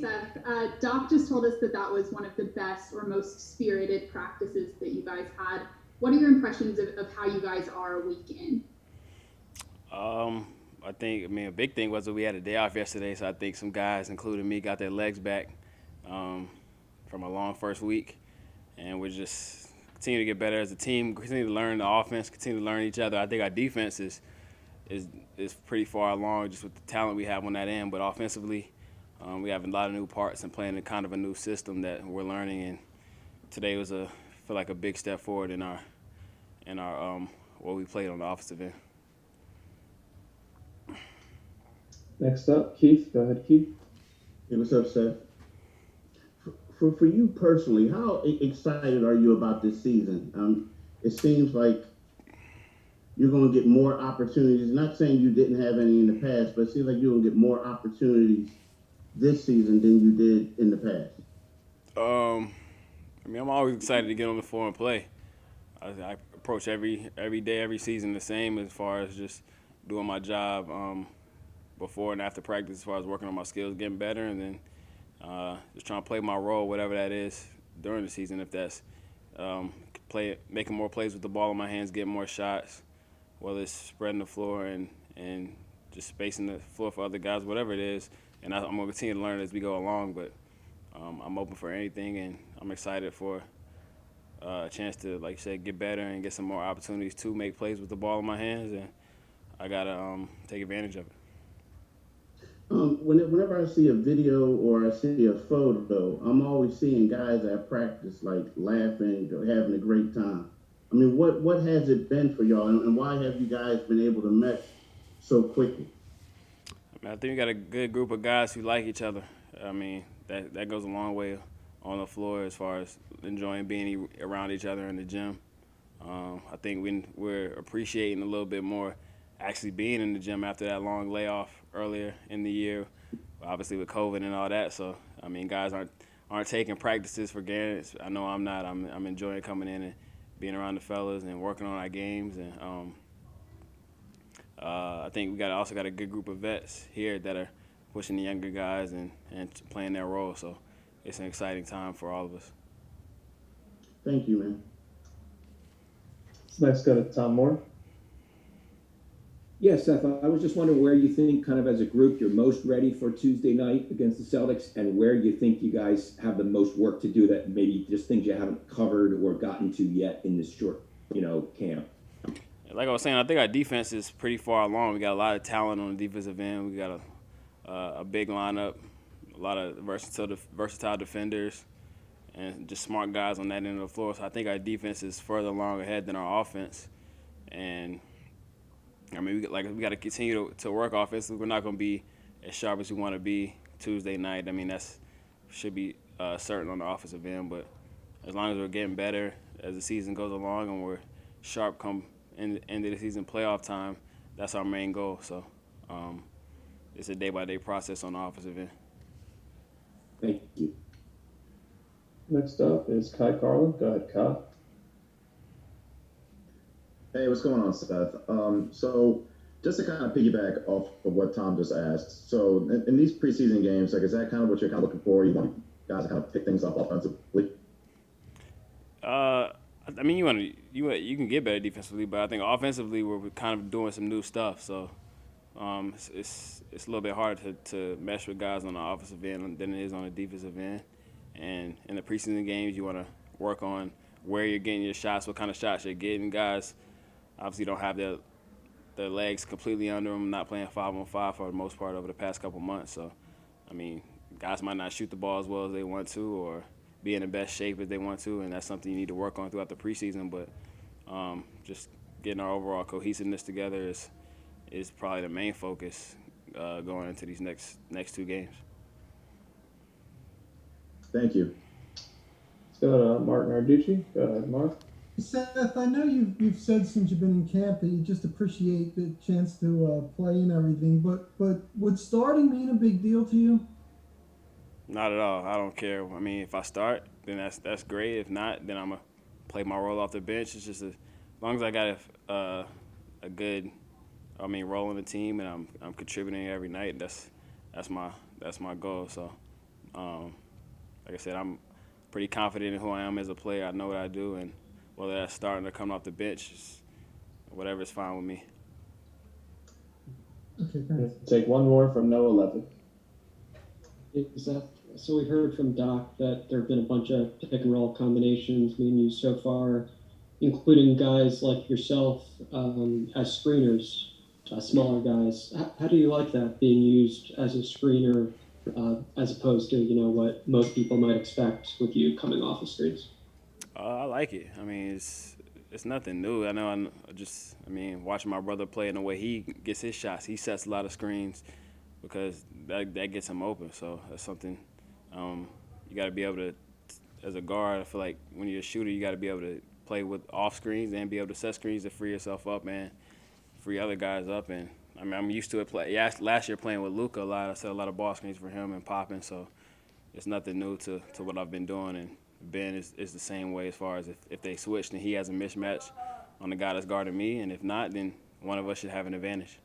Seth. Doc just told us that was one of the best or most spirited practices that you guys had. What are your impressions of how you guys are a week in? I mean, a big thing was that we had a day off yesterday, so I think some guys, including me, got their legs back um, from a long first week, and we're just continue to get better as a team, continue to learn the offense, continue to learn each other. I think our defense is is pretty far along just with the talent we have on that end, but offensively, we have a lot of new parts and playing in kind of a new system that we're learning. And today was I feel like a big step forward in our what we played on the offensive end. Next up, Keith. Go ahead, Keith. Hey, what's up, Seth? For you personally, how excited are you about this season? It seems like you're going to get more opportunities. Not saying you didn't have any in the past, but it seems like you're going to get more opportunities this season than you did in the past. I mean, I'm always excited to get on the floor and play. I approach every day, every season the same as far as just doing my job before and after practice, as far as working on my skills, getting better, and then just trying to play my role, whatever that is during the season. If that's making more plays with the ball in my hands, getting more shots, whether it's spreading the floor and just spacing the floor for other guys, whatever it is. And I'm going to continue to learn as we go along, but I'm open for anything, and I'm excited for a chance to, like you said, get better and get some more opportunities to make plays with the ball in my hands, and I got to take advantage of it. Whenever I see a video or I see a photo, I'm always seeing guys at practice like laughing or having a great time. I mean, what has it been for y'all, and why have you guys been able to mesh so quickly? I think we got a good group of guys who like each other. I mean, that goes a long way on the floor as far as enjoying being around each other in the gym. I think we're appreciating a little bit more actually being in the gym after that long layoff earlier in the year, obviously with COVID and all that. So, I mean, guys aren't taking practices for granted. I know I'm not. I'm enjoying coming in and being around the fellas and working on our games. And I think we also got a good group of vets here that are pushing the younger guys and playing their role. So it's an exciting time for all of us. Thank you, man. Next, go to Tom Moore. Yeah, Seth, I was just wondering where you think, kind of as a group, you're most ready for Tuesday night against the Celtics, and where you think you guys have the most work to do, that maybe just things you haven't covered or gotten to yet in this short, camp. Like I was saying, I think our defense is pretty far along. We got a lot of talent on the defensive end. We got a big lineup, a lot of versatile defenders, and just smart guys on that end of the floor. So I think our defense is further along ahead than our offense. And I mean, we got to continue to work offensively. We're not going to be as sharp as we want to be Tuesday night. I mean, that should be certain on the offensive end. But as long as we're getting better as the season goes along and we're sharp come end of the season playoff time, that's our main goal. So it's a day-by-day process on the offensive end. Thank you. Next up is Kai Carlin. Go ahead, Kai. Hey, what's going on, Seth? So just to kind of piggyback off of what Tom just asked, so in these preseason games, like, is that kind of what you're kind of looking for? You want guys to kind of pick things up offensively? I mean, you can get better defensively, but I think offensively we're kind of doing some new stuff. So it's a little bit harder to mesh with guys on the offensive end than it is on the defensive end. And in the preseason games, you want to work on where you're getting your shots, what kind of shots you're getting. Guys obviously don't have their legs completely under them, not playing 5-on-5 for the most part over the past couple months. So, I mean, guys might not shoot the ball as well as they want to or be in the best shape as they want to, and that's something you need to work on throughout the preseason. But just getting our overall cohesiveness together is probably the main focus going into these next two games. Thank you. Let's go to Mark Narducci. Go ahead, Mark. Seth, I know you've said since you've been in camp that you just appreciate the chance to play and everything, but would starting mean a big deal to you? Not at all. I don't care. I mean, if I start, then that's great. If not, then I'm gonna play my role off the bench. It's just as long as I got a good, role in the team and I'm contributing every night. That's my goal. So Like I said, I'm pretty confident in who I am as a player. I know what I do, and whether that's starting or coming off the bench, whatever is fine with me. Okay, thanks. Take one more from Noah Levin. So we heard from Doc that there have been a bunch of pick and roll combinations being used so far, including guys like yourself as screeners, smaller guys. How do you like that being used as a screener as opposed to what most people might expect with you coming off of screens? I like it. I mean, it's nothing new. I know. Watching my brother play and the way he gets his shots, he sets a lot of screens because that gets him open. So that's something you got to be able to, as a guard. I feel like when you're a shooter, you got to be able to play with off screens and be able to set screens to free yourself up and free other guys up. And I mean, I'm used to it. Last year playing with Luka a lot, I set a lot of ball screens for him and popping. So it's nothing new to what I've been doing. And Ben is the same way as far as if they switch, then he has a mismatch on the guy that's guarding me, and if not, then one of us should have an advantage.